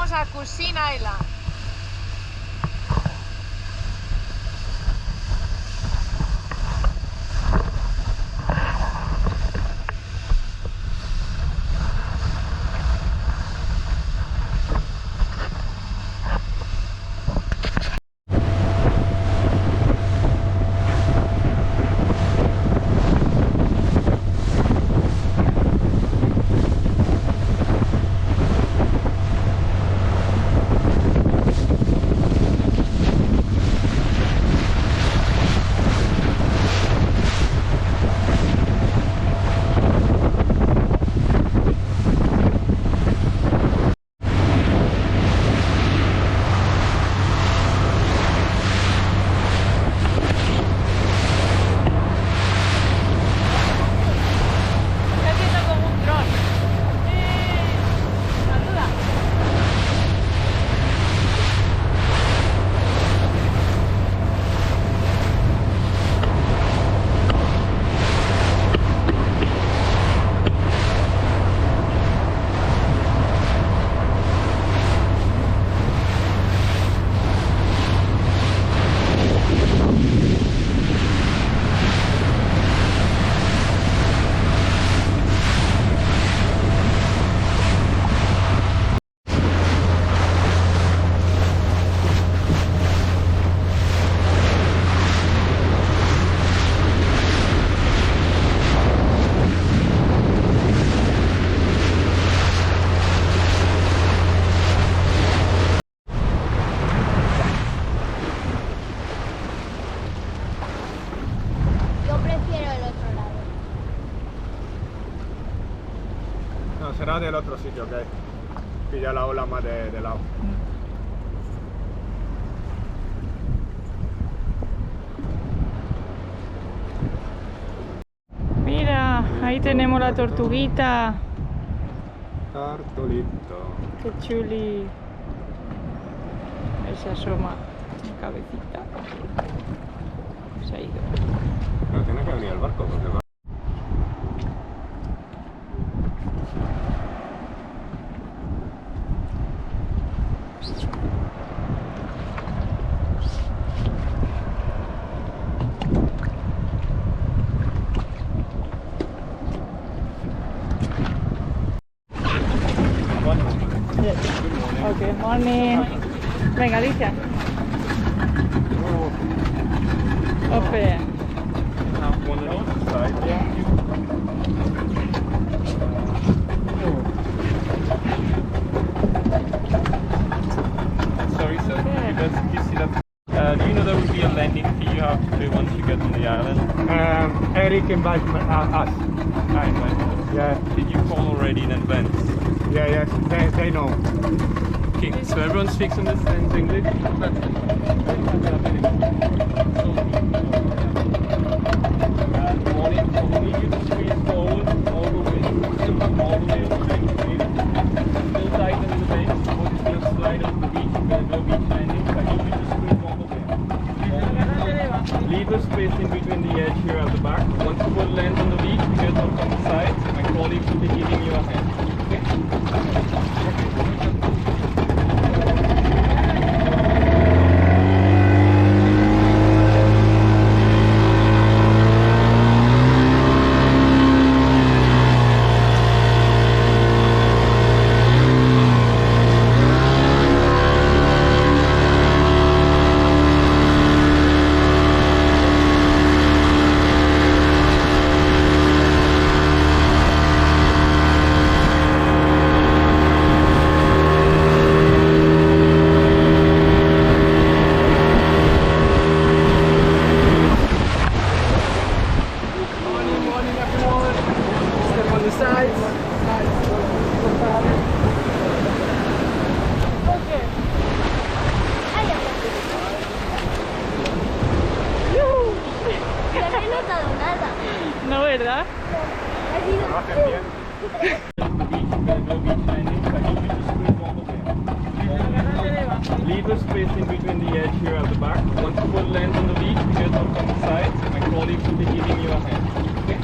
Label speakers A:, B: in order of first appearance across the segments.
A: vamos a Cuisine Island.
B: Será del otro sitio, ok. Pilla la ola más de lado.
A: Mira, ahí tenemos la tortuguita.
B: Cartolito.
A: Qué chuli. Ahí se asoma la cabecita. Se ha ido.
B: Pero tiene que venir el barco porque va.
A: Okay, morning. Venga, Alicia. Open.
B: One on each side. Sorry, sir. You see that? Do you know there will be a landing fee you have to pay once you get on the island? Eric invited us. I invited us. Yeah. Did you call already in advance? Yeah, yes, they know. Okay, so everyone speaks understands English? Only you squeeze forward all the way still tight in the base, boat is going to slide off the beach, there's no beach landing, so I need you to squeeze all the way. Leave a space in between the edge here at the back. Once the boat lands on the beach, you get off on the side, my colleagues will be giving you a hand.
A: No, ¿verdad?
B: Lo hacen bien. Leave a space in between the edge here at the back. Once the boat lands on the beach, you get off on the side. My colleagues will be giving you a hand. Okay?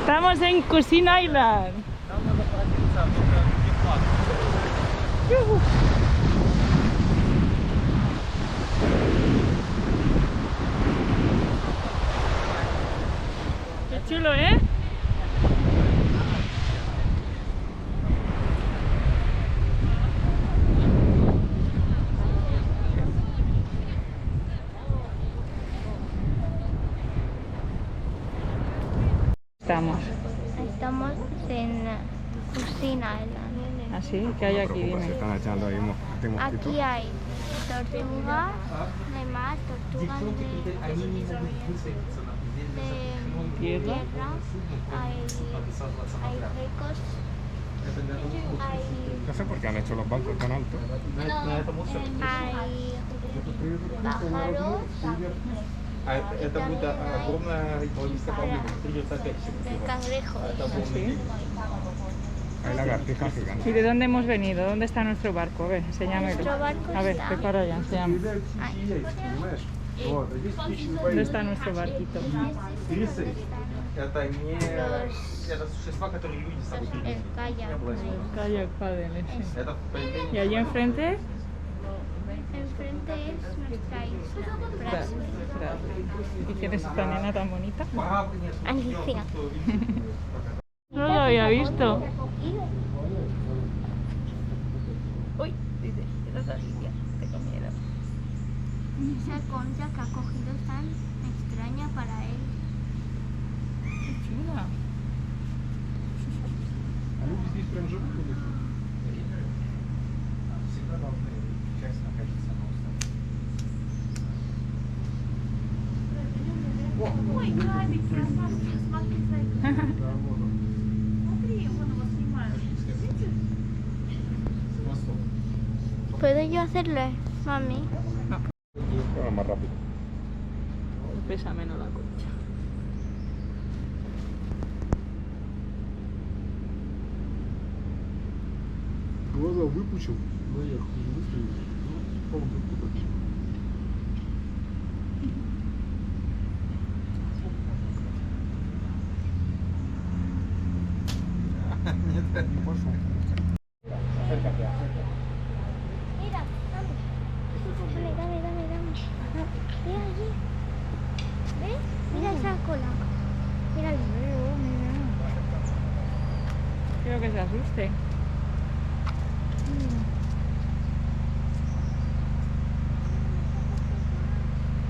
A: Estamos en Cousin Island. ¡Yujú! Qué chulo, ¿eh?
C: Estamos en Cocina Island.
A: Así, ¿qué hay aquí? Dime.
D: Están echando ahí
C: Aquí hay tortugas, no hay más, tortugas de
A: Tierra.
C: hay ricos,
D: No sé por qué han hecho los bancos tan altos.
C: hay pájaros,
B: Это будет огромная экологическая проблема. Придется опять
C: de cangrejos.
A: ¿Sí?
D: Hay lagartijas gigantes.
A: ¿Y de dónde hemos venido? ¿Dónde está nuestro barco? A ver, enséñamelo.
C: Nuestro barco
A: A ver,
C: está-
A: ve para allá, enséñame. ¿Dónde está nuestro barquito?
B: Рисы — это не...
C: Los-
B: Это существа, которые люди с собой
C: El
B: привезли.
C: kayak.
A: Kayak paddle, ese.
B: Это проявление...
A: Y allí enfrente,
C: Enfrente es nuestra isla, Brasil.
A: ¿y quién es esta nena tan bonita?
C: Alicia.
A: No lo había visto. Uy, dice, eres Alicia, tengo miedo.
C: Esa concha que ha cogido es tan extraña para él.
A: Qué chula.
B: Всегда должны часть находиться на острове.
E: Ой, крабик, красавчик, смотри, зайка. Смотри, он его снимает.
C: ¿Puedo yo hacerle, mami?
D: Bueno, más rápido.
A: Pesa menos la concha.
D: Глаза выпучил, наверх выставил.
B: Нет, не пошел.
C: Mira, dame. Dame. Mira allí. ¿Ves? Mira esa cola. Míralo.
A: Quiero que se asuste.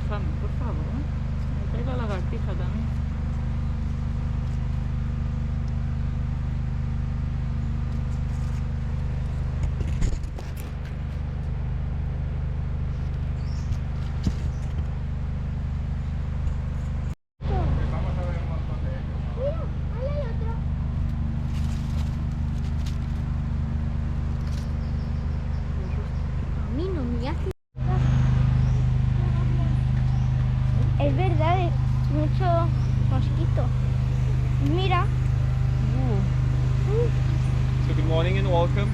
A: Fami, por favor. Me trae la lagartija también.
C: Mira, ahí hay otro. A mí no me hace. Es verdad, es mucho mosquito. Mira.
B: So good morning and welcome.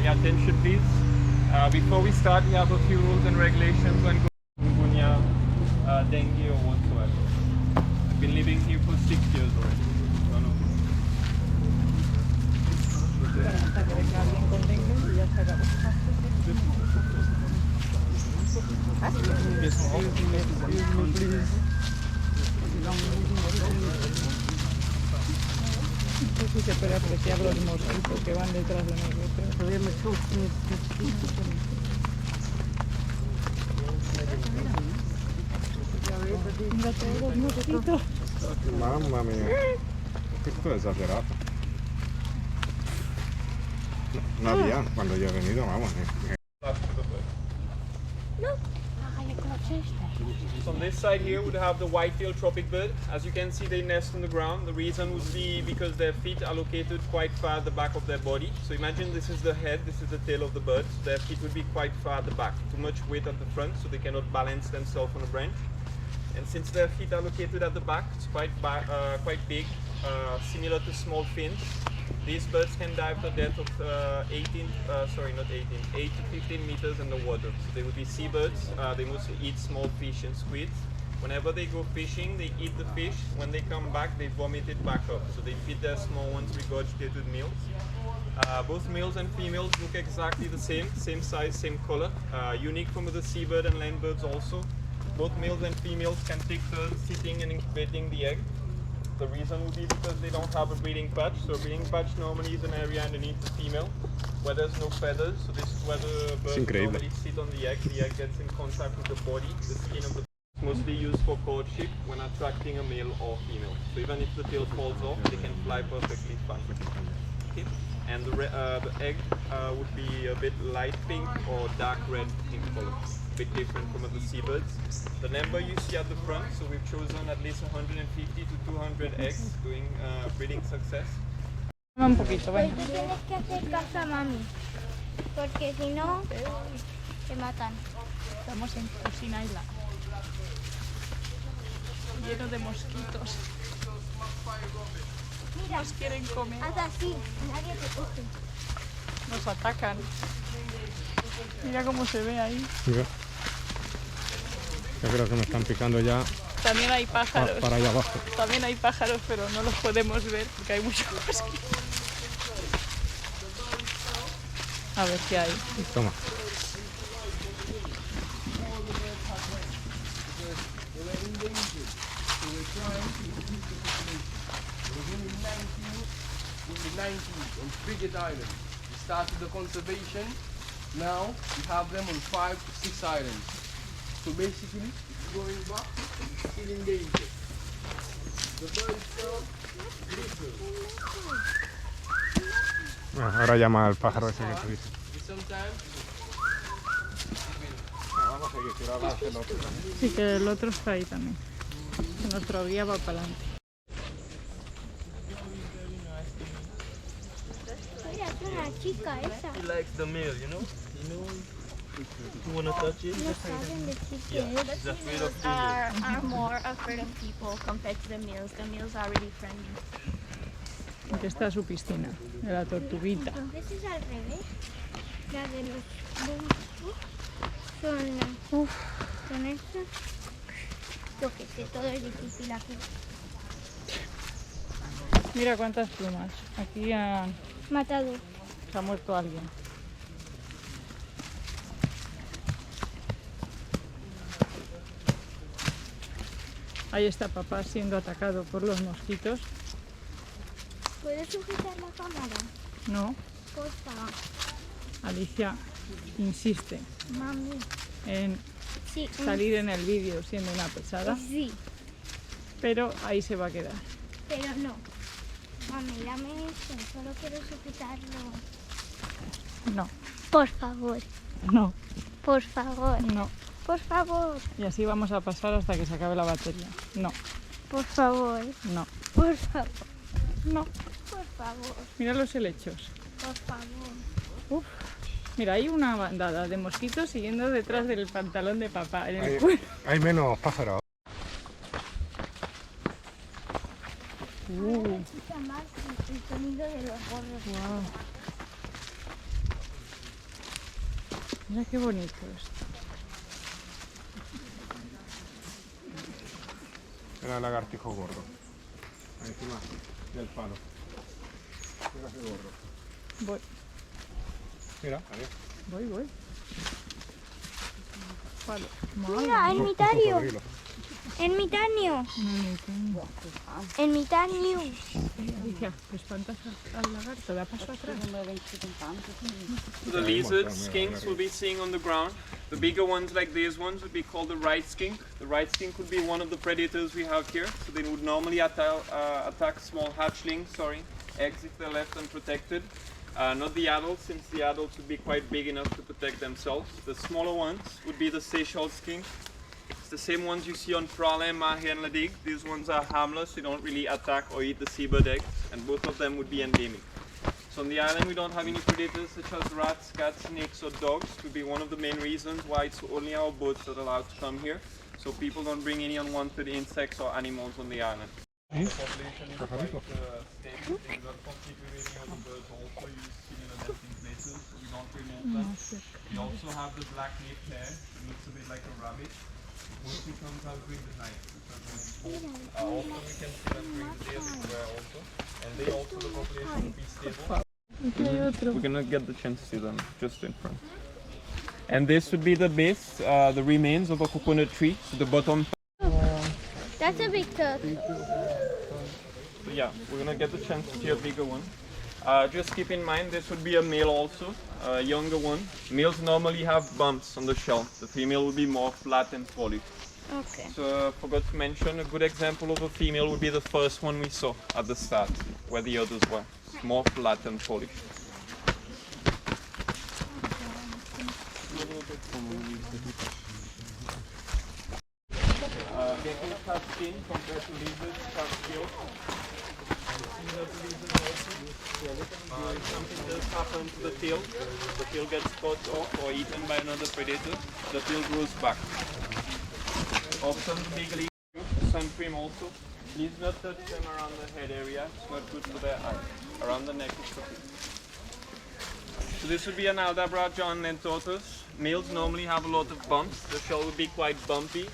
B: Your attention please. Before we start, we have a few rules and regulations when chikungunya, dengue or whatsoever. I've been living here for 6 years already. No, no.
A: Hasta que venga alguien con dengue y ya se acabó. No sé si se puede apreciar los mosquitos que van detrás de nosotros. Mira todos los mosquitos.
D: Mamma mia. Esto es exagerado. No había, cuando yo he venido, vamos.
B: So on this side here would have the white-tailed tropic bird. As you can see, they nest on the ground. The reason would be because their feet are located quite far at the back of their body. So imagine this is the head, this is the tail of the bird. So their feet would be quite far at the back. Too much weight at the front, so they cannot balance themselves on a branch. And since their feet are located at the back, it's quite big, similar to small fins. These birds can dive to a depth of 8 to 15 meters in the water. So they would be seabirds. They mostly eat small fish and squids. Whenever they go fishing, they eat the fish. When they come back, they vomit it back up. So they feed their small ones regurgitated meals. Both males and females look exactly the same size, same color. Unique from the seabird and land birds also. Both males and females can take turns sitting and incubating the egg. The reason would be because they don't have a breeding patch. So a breeding patch normally is an area underneath the female where there's no feathers. So this is where the birds normally sit on the egg. The egg gets in contact with the body, the skin of the bird. Mostly used for courtship when attracting a male or female. So even if the tail falls off, they can fly perfectly fine. Okay. And the egg would be a bit light pink or dark red in color. A bit different from the seabirds. The number you see at the front, so we've chosen at least 150 to 200 eggs doing breeding success.
A: Un poquito,
C: Pues
A: venga.
C: tú tienes que hacer caso a mami, porque si no, te matan.
A: Estamos en Cocina Isla. Lleno de mosquitos.
C: Mira,
A: Nos quieren comer.
C: haz así, nadie te coge.
A: Nos atacan. Mira cómo se ve ahí.
D: Mira. Yo creo que me están picando ya
A: También hay pájaros.
D: para allá abajo.
A: También hay pájaros, pero no los podemos ver porque hay muchos mosquitos. A ver qué hay.
D: Toma.
F: In the 90s on Frigate Island. We started the conservation. Now we have them on 5 to 6 islands. So basically, it's going back, it's still in danger. The bird itself,
D: Bueno, ahora llama al pájaro ese que tú dices.
F: sometimes
D: Vamos a seguir, quiero hablar del otro.
A: Sí, que el otro está ahí también. Que nuestro guía va para adelante.
C: Mira, es una chica esa.
B: He likes the male, you know? You wanna touch it?
C: No saben decir que
B: Yeah,
C: es.
B: he's afraid of
E: Are,
B: females.
E: are more afraid of people compared to the males. The males are really friendly.
A: Aquí está su piscina, de la tortuguita.
C: Entonces es al revés. La de los bumbos son estas. Yo que sé, todo es difícil aquí.
A: Mira cuántas plumas. Aquí se
C: Matado.
A: ha muerto alguien. Ahí está papá siendo atacado por los mosquitos.
C: ¿Puedes sujetar la cámara?
A: No,
C: Porfa.
A: Alicia insiste
C: Mami.
A: en
C: Sí.
A: salir en el vídeo siendo una pesada,
C: Sí,
A: pero ahí se va a quedar.
C: pero no. Mami, dame esto. Solo quiero sujetarlo.
A: No,
C: Por favor.
A: no,
C: Por favor.
A: no.
C: Por favor.
A: Y así vamos a pasar hasta que se acabe la batería. No,
C: Por favor.
A: no,
C: Por favor.
A: no.
C: Por favor.
A: Mira los helechos.
C: Por favor.
A: Uf. Mira, hay una bandada de mosquitos siguiendo detrás del pantalón de papá. En el
D: Hay,
A: cuello.
D: hay menos pájaros.
C: Ahora escucha más el sonido de los gorros.
A: Guau. Mira qué bonito esto.
D: Era el lagartijo gordo. Ahí encima del palo. Mira qué gordo.
A: Voy,
D: Mira, ahí.
A: voy. Palo.
C: Mira, el
D: Un
C: mitario.
D: cocodrilo.
C: El mitanio. El mitanio.
A: Alicia, ¿te espantas al lagarto? Da paso atrás.
B: The lizards, skinks we'll be seeing on the ground. The bigger ones like these ones would be called the right skink. The right skink would be one of the predators we have here. So they would normally attack small hatchlings, eggs if they're left unprotected. Not the adults, since the adults would be quite big enough to protect themselves. The smaller ones would be the Seychelles skink. It's the same ones you see on Pralle, Mahe and Ladig. These ones are harmless, they don't really attack or eat the seabird eggs, and both of them would be endemic. So on the island we don't have any predators such as rats, cats, snakes or dogs. It would be one of the main reasons why it's only our boats that are allowed to come here. So people don't bring any unwanted insects or animals on the island. The population is quite stable, so we don't compete with any other birds also you see in the nesting places, so we don't remove them. We also have the black-naped hare, it looks a bit like a rabbit. Mostly comes out during the night. Also we can see them during the day as well also. And they also, the population will be stable.
A: Aquí hay otro.
B: We're gonna get the chance to see them just in front. And this would be the base, the remains of a coconut tree. So the bottom.
C: That's a big turtle.
B: So yeah, we're gonna get the chance to see a bigger one. Just keep in mind this would be a male also, a younger one. Males normally have bumps on the shell. The female would be more flat and polished.
C: Okay.
B: So forgot to mention, a good example of a female would be the first one we saw at the start, where the others were. It's more flat and polished. Geckos have skin compared to lizards have scales. Similar to lizards also. If something does happen to the tail gets cut off or eaten by another predator, the tail grows back. Often the big leaves, sun cream also. Please not touch them around the head area, it's not good for their eyes. Around the neck is okay. So this would be an Aldabra John and tortoise. Males normally have a lot of bumps. The shell would be quite bumpy.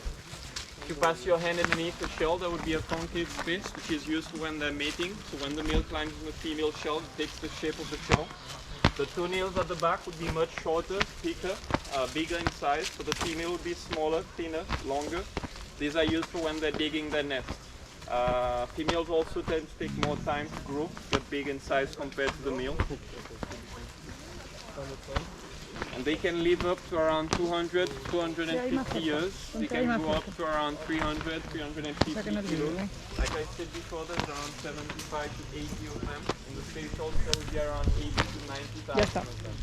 B: If you pass your hand underneath the shell, there would be a concave space, which is used for when they're mating. So when the male climbs in the female shell, it takes the shape of the shell. The toenails at the back would be much shorter, thicker, bigger in size. So the female would be smaller, thinner, longer. These are used for when they're digging their nest. Females also tend to take more time to grow, get big in size compared to the male. And they can live up to around 200, 250 years. They can go up to around 300, 350 kilos. Like I said before, there's around 75 to 80 of them. In the States also there will be around 80 to 90,000 of them.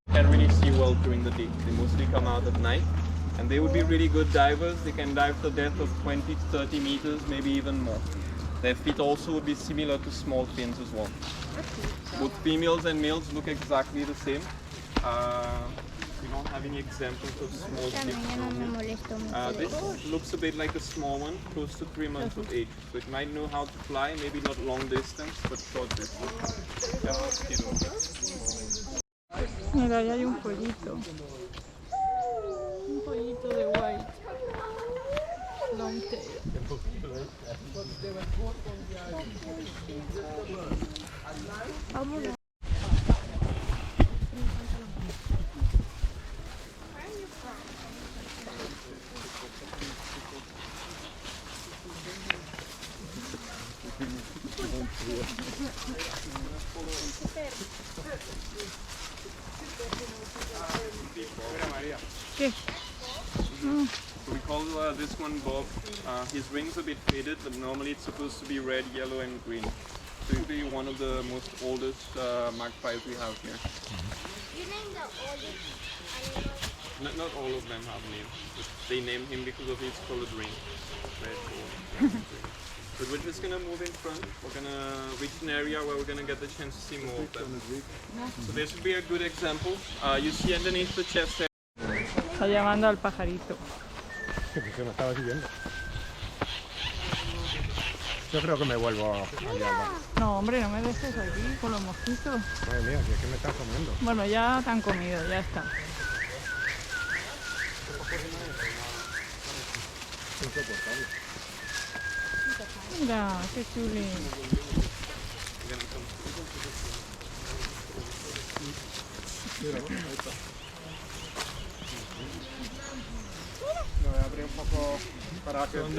B: They can't really see well during the day. They mostly come out at night. And they would be really good divers. They can dive to a depth of 20 to 30 meters, maybe even more. Their feet also would be similar to small fins as well. Both females and males look exactly the same. We don't have any examples of small feet. This looks a bit like a small one, close to 3 months of age. So it might know how to fly, maybe not long distance, but short distance. Yeah,
A: Mira, ahí hay un pollito. Un pollito de white. Long tail.
C: Vámonos.
A: ¿Qué?
B: We call this one Bob. His ring's a bit faded, but normally it's supposed to be red, yellow, and green. So he'll be one of the most oldest magpies we have here.
C: You name the oldest.
B: Not all of them have names. But they named him because of his colored ring. Red, gold, green. But we're just gonna move in front. We're gonna reach an area where we're gonna get the chance to see more of them. So this would be a good example. You see underneath the chest there.
A: Está llamando al pajarito.
D: Se me estaba siguiendo. Yo creo que me vuelvo allá.
A: No, hombre, no me dejes aquí con los mosquitos.
D: Madre mía, si es que me estás comiendo.
A: Bueno, ya te han comido, ya está. Mira, qué chuli.
D: Lo voy a abrir un poco para que los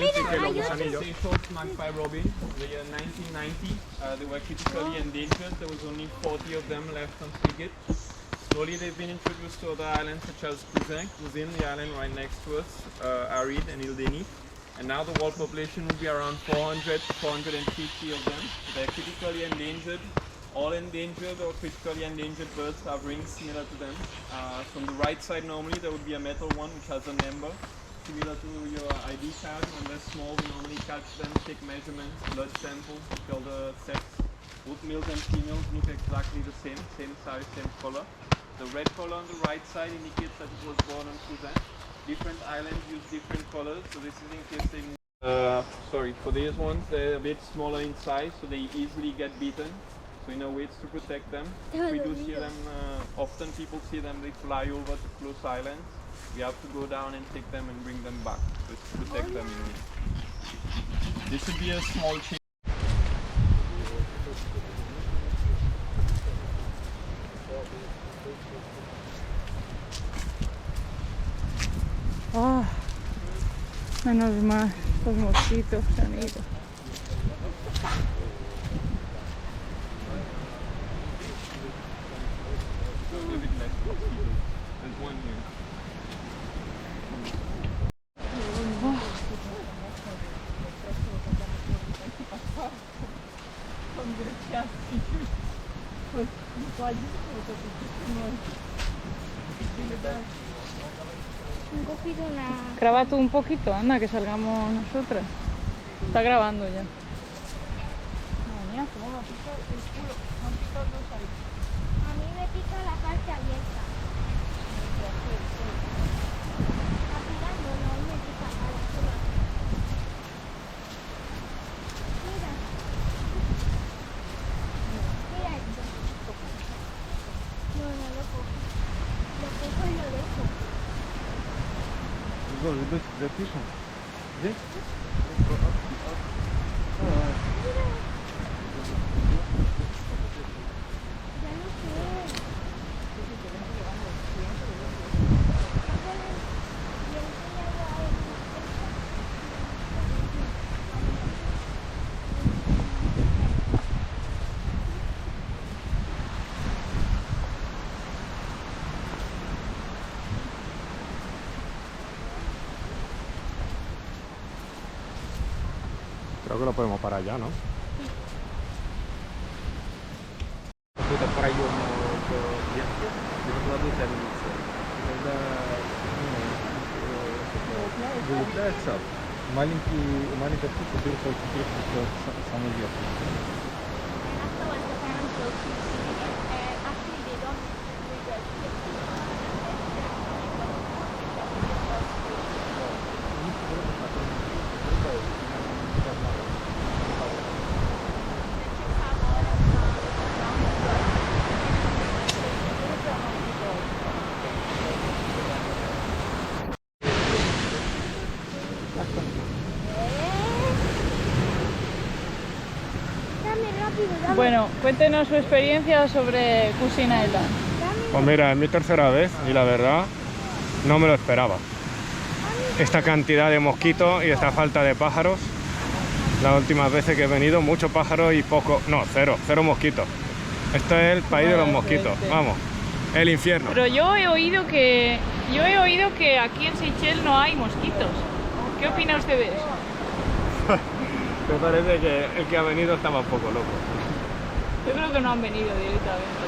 D: gusanillos.
B: Seychelles magpie robin, the year 1990. They were critically endangered. There was only 40 of them left on frigate. Slowly they've been introduced to other islands such as Cousin, the island right next to us, Arid and Ildeni. And now the world population will be around 400 to 450 of them. They're critically endangered. All endangered or critically endangered birds have rings similar to them. From the right side normally there would be a metal one which has a number similar to your ID card. When they're small we normally catch them, take measurements, blood samples, tell the sex. Both males and females look exactly the same size, same color. The red color on the right side indicates that it was born on Cousin. Different islands use different colors, so this is in case they move. Sorry, for these ones they're a bit smaller in size, so they easily get beaten. So in a way it's to protect them. We do see them often. People see them. They fly over to close islands. We have to go down and take them and bring them back. So it's to protect them in a way. This would be a small change.
A: Ah, menos mal, los mosquitos se han ido.
B: There's one here.
C: Han cogido una...
A: Graba tú un poquito, anda, que salgamos nosotras. Está grabando ya. Madre mía, cómo me ha picado el culo. Me han picado dos ahí.
C: A mí me pica la parte abierta. La picando, no me pica nada. Mira. Mira esto. No, no lo cojo. Lo cojo y lo dejo.
D: The fishing. This?
C: Ya no sé.
D: Creo que lo podemos parar ya, ¿no? Тут проем ветки, где кладут амуницию. Когда вылетается, маленькая птица берется очень крепко саму ветку.
A: Bueno, cuéntenos su experiencia sobre Cousin Island.
D: Pues mira, es mi tercera vez y la verdad no me lo esperaba. Esta cantidad de mosquitos y esta falta de pájaros. Las últimas veces que he venido, muchos pájaros y cero mosquitos. Esto es el país de los mosquitos, vamos, el infierno.
A: Pero yo he oído que aquí en Seychelles no hay mosquitos. ¿Qué opina usted de eso?
D: Me parece que el que ha venido estaba un poco loco.
A: Yo creo que no han venido directamente.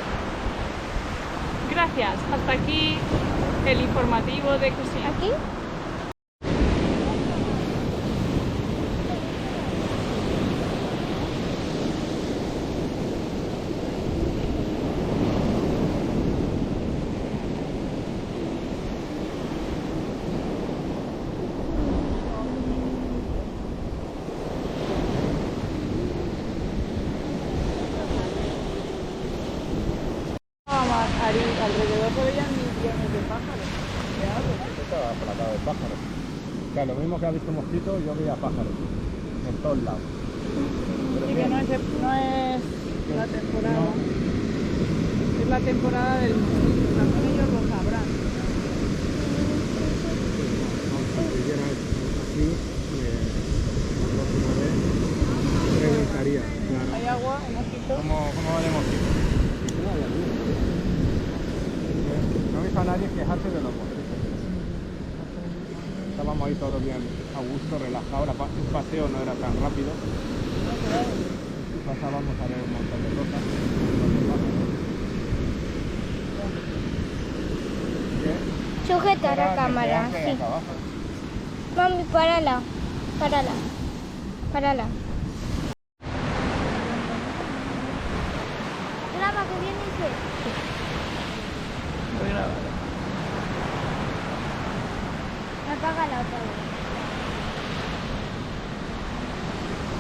A: Gracias. Hasta aquí el informativo de Cousin.
C: ¿Aquí?
A: Alrededor se veían millones de pájaros. ¿Qué hago?
D: Estaba aplacado de pájaros. O sea, lo mismo que ha visto mosquitos, yo veía pájaros. En todos lados. Pero
A: Sí, que no es la temporada.
D: No.
A: Es la temporada del mosquito. También ellos lo sabrán.
D: Si viera aquí, la próxima vez preguntaría. Claro.
A: ¿Hay agua? ¿Hay mosquitos?
D: ¿Cómo va de mosquitos? No he visto a nadie quejarse de los mosquitos. Estábamos ahí todos bien a gusto, relajados. El paseo no era tan rápido. Pasábamos a ver un montón de cosas.
C: Sujeta la cámara, sí. Mami, párala. Graba que viene ese.
A: Voy a grabar.
C: Apágala otra vez.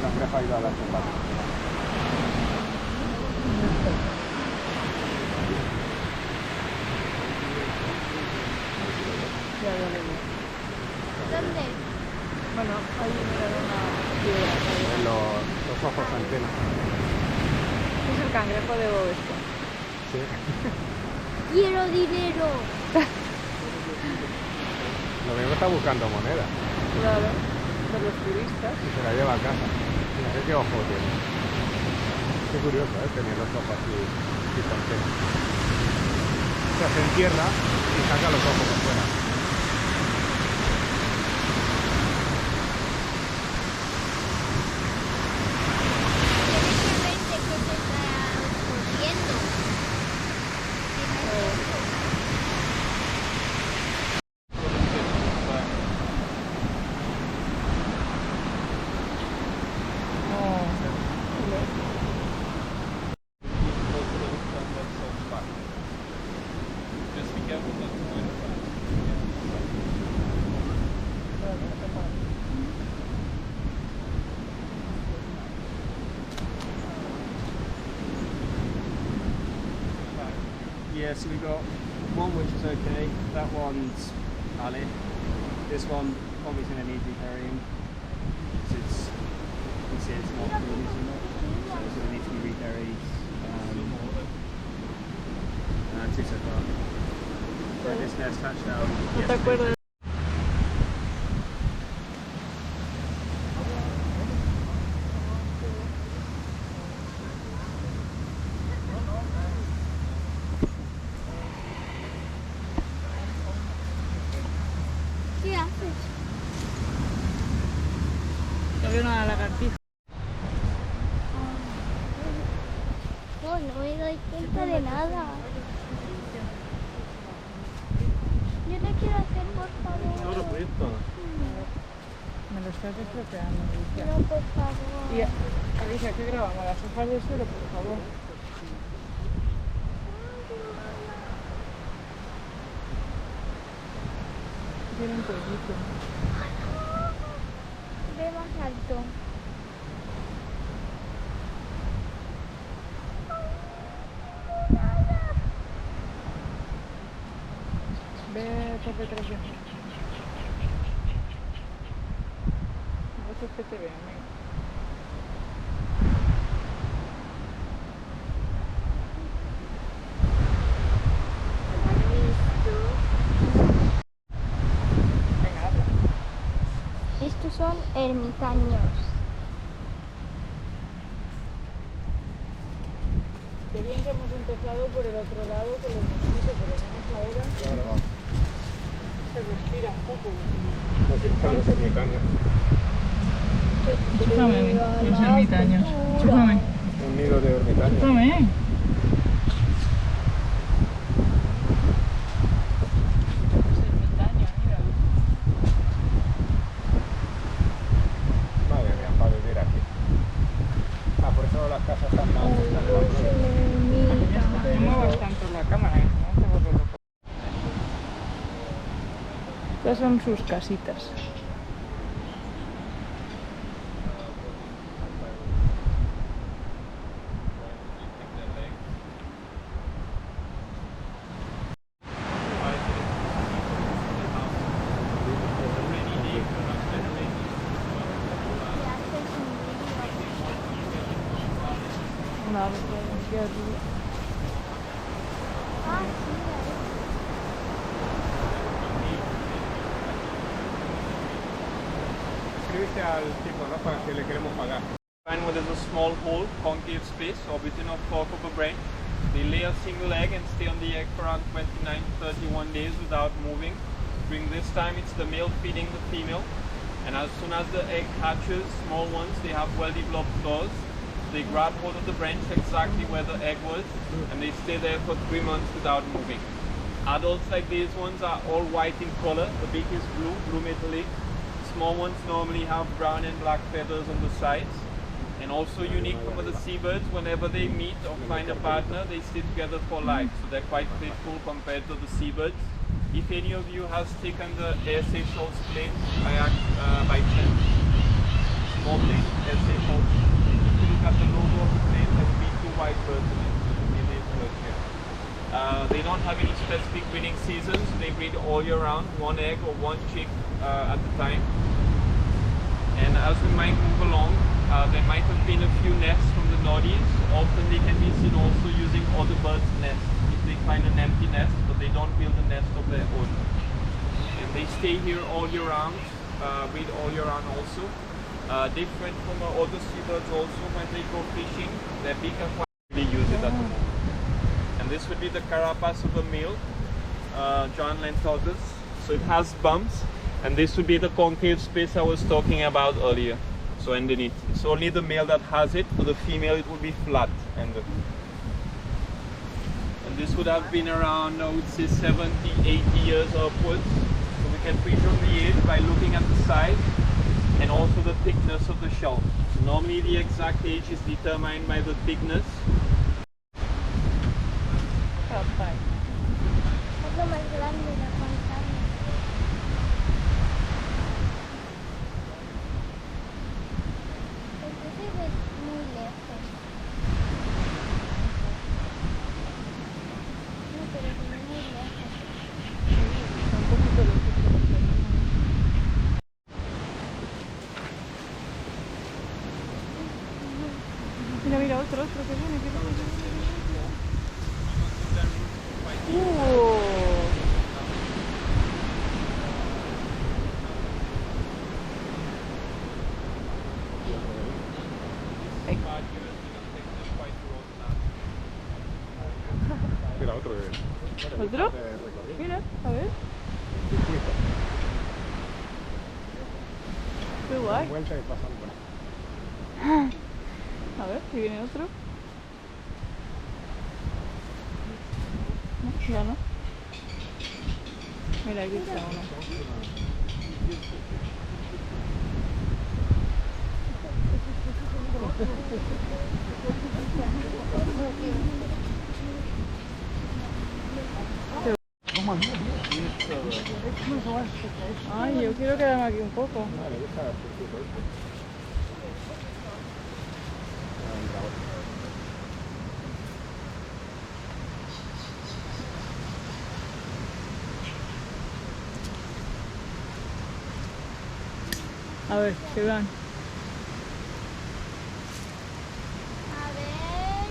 D: La prepa ha ido a la semana.
A: Ya lo leí.
C: ¿Dónde?
A: Bueno, ahí mira una piedra.
D: En los ojos antena.
A: Es el cangrejo de Bob Esponja.
D: Sí.
C: Quiero dinero.
D: Lo mismo está buscando moneda
A: Claro, de los turistas.
D: y se la lleva a casa. No sé qué ojo tiene. Qué curioso, tener los ojos así tipo antena. O sea, se entierra y saca los ojos por fuera.
C: Tienes que verte que te está corriendo.
B: Just be careful not to go in the back.
G: Yeah, so we've got one which is okay. That one's valid. This one probably is going to need repairing. It's, you can see it's not really too much, so it's going to need to be repaired. Two so far. So this nest hatched out.
A: ¿No te
G: yesterday.
A: acuerdas?
C: ¿Qué haces?
A: Yo veo una lagartija.
C: No, no me doy cuenta de nada. Yo le quiero hacer, por favor.
A: Me lo estás estropeando, Alicia.
C: No, por favor.
A: Y Alicia, ¿qué grabamos? Las hojas de suelo, por favor. Tiene un pollito.
C: Ve más alto.
A: Ve por detrás de mí. No sé que te vean, ¿eh? Venga, habla.
C: Estos son ermitaños.
A: Qué bien que hemos empezado por el otro lado con los mosquitos, por lo menos ahora se respira un poco.
D: No sé, están los ermitaños.
A: Chúpame, los ermitaños. Chúpame.
D: Un nido de ermitaños.
A: Chúpame. Los ermitaños, mira.
D: Madre mía, para vivir aquí. Ah, por eso las casas están más cerca de la playa.
A: Ya está. No muevas tanto la cámara, que no te vuelves loco. Estas son sus casitas. Una vez aquí arriba.
C: Ah, sí,
D: Escribiste al tipo, ¿no? Para que le queremos pagar.
B: Find where there's a small hole, concave space, orbiting of fork of a brain. They lay a single egg and stay on the egg for around 29 to 31 days without moving. During this time, it's the male feeding the female. And as soon as the egg hatches, small ones, they have well-developed claws. They grab hold of the branch exactly where the egg was, and they stay there for 3 months without moving. Adults like these ones are all white in color. The beak is blue metallic. Small ones normally have brown and black feathers on the sides. And also unique from other seabirds, whenever they meet or find a partner, they stay together for life. So they're quite faithful compared to the seabirds. If any of you has taken the Air Seychelles plane by chance, small plane, Air Seychelles, if you look at the logo of the plane, there's B2 white birds in it. They don't have any specific breeding seasons. They breed all year round, one egg or one chick at a time. And as we might move along, there might have been a few nests from the Nordies. Often they can be seen also using other birds' nests if they find an empty nest, but they don't build a nest of their own. And they stay here all year round, breed all year round also. Different from other seabirds also, when they go fishing, their beak and they use it at the moment. And this would be the carapace of a male, giant lanthogus. So it has bumps, and this would be the concave space I was talking about earlier. So underneath, it's only the male that has it. For the female, it would be flat. And this would have been around, I would say, 70, 80 years upwards. So we can predict the age by looking at the size and also the thickness of the shell. So normally the exact age is determined by the thickness.
C: Es lo más grande de la montaña. Entonces es muy lejos. No, pero es muy lejos.
A: Un poquito lejos. Mira, mira, otro que viene, que viene.
D: Mira, otro de...
A: ¿Otro? Mira, a ver. Qué guay.
D: Vuelta y pasan por...
A: A ver, si viene otro. No, ya no. Mira, aquí está uno. Ay, yo quiero quedarme aquí un poco. A ver, ¿qué van?
C: A ver.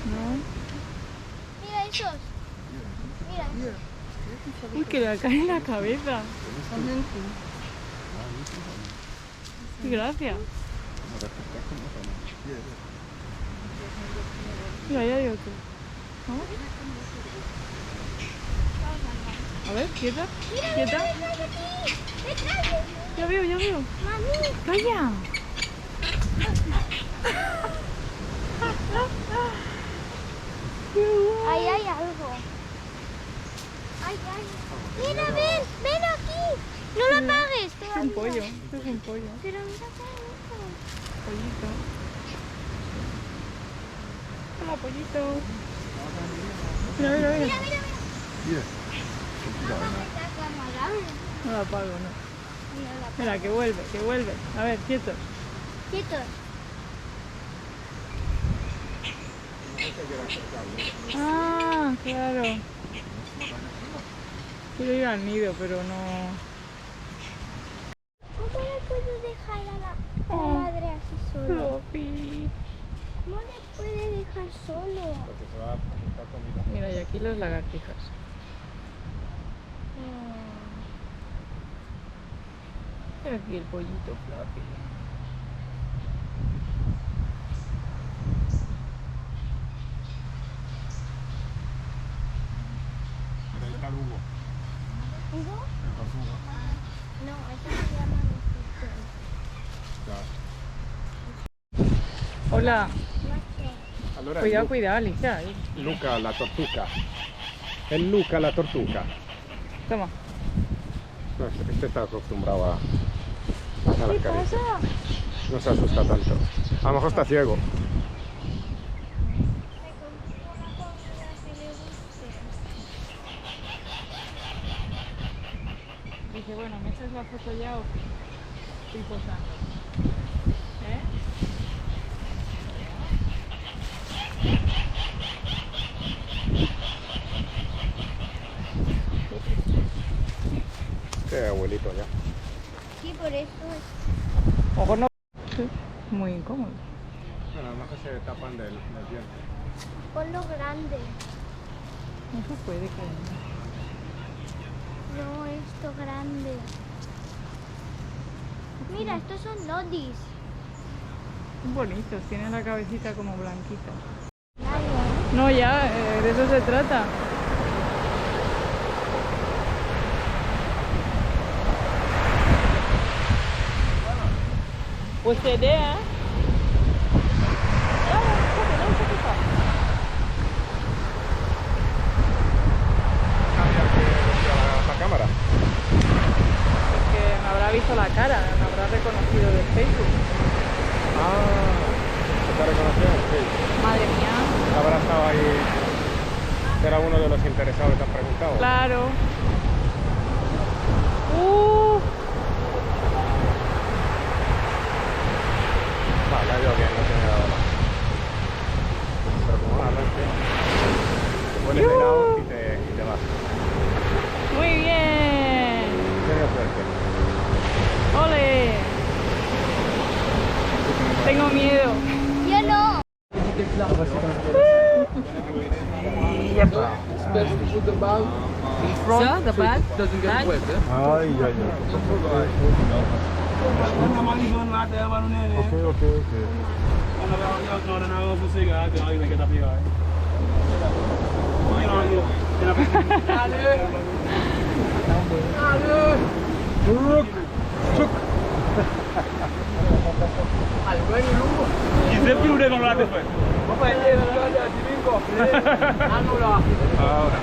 A: ¿No?
C: Mira esos. Mira.
A: Uy, que le cae en la cabeza. Gracias. Mira, ahí hay otro. ¿No? A ver, quieta, quieta. Ya veo, ya veo. ¡Calla!
C: Ahí hay algo. Ay, ay. Mira, ven aquí. No lo apagues
A: Es un
C: todavía.
A: pollo, es un pollo.
C: Pero mira qué bonito.
A: Pollito. Hola, pollito. Mira, mira, mira.
C: Mira, mira, mira. Apágame esta cámara.
A: No la apago, no.
C: No la apago.
A: Mira, que vuelve, que vuelve. A ver, quieto.
C: Quietos.
A: Ah, claro. Quiero ir al nido, pero no.
C: ¿Cómo le puedo dejar a la madre así solo?
A: Floppy.
C: ¿Cómo le puede dejar solo?
D: Porque se va a buscar comida.
A: Mira, y aquí las lagartijas. Y aquí el pollito Floppy.
D: Mira, ahí está el Hugo.
C: ¿Hugo?
D: El tortuga.
C: No, esa se llama mosquitoes.
A: Hola.
C: Macho.
D: Allora,
A: Cuidado, cuidado, Alicia.
D: Luca la tortuga. Es Luca la tortuga.
A: Toma.
D: No, este está acostumbrado a las
C: ¿Qué
D: caricias.
C: pasa?
D: No se asusta tanto. A lo mejor está ciego.
C: Me compré una comida que le guste.
A: Dice, bueno, ¿me echas la foto ya o qué? Estoy posando. ¿Eh?
D: Qué abuelito ya.
C: Sí, por eso es.
A: Ojo, no. Muy incómodo.
D: Bueno, además que se tapan del viento.
C: Ponlo grande.
A: No se puede caer.
C: No, esto grande. Mira, estos son nodis.
A: Son bonitos, tienen la cabecita como blanquita.
C: Lion.
A: No, ya, de eso se trata. Pues idea.
D: La cámara.
A: Es que me habrá visto la cara, me habrá reconocido del Facebook.
D: Ah, se está reconociendo, sí.
A: Madre mía.
D: Habrá estado ahí. Era uno de los interesados que te han preguntado.
A: Claro.
D: Vale, ha ido bien, no tiene nada más. Pero como arranque, te pones de lado y te vas.
A: Muy bien.
D: Tienes suerte.
A: ¡Ole! Tengo miedo.
C: Yo no.
F: It's best to put the bag in front
A: So, the
F: so
A: bag?
F: it doesn't get wet. Eh?
D: Ay, ay, ay. Ok, ok, ok. Ahora.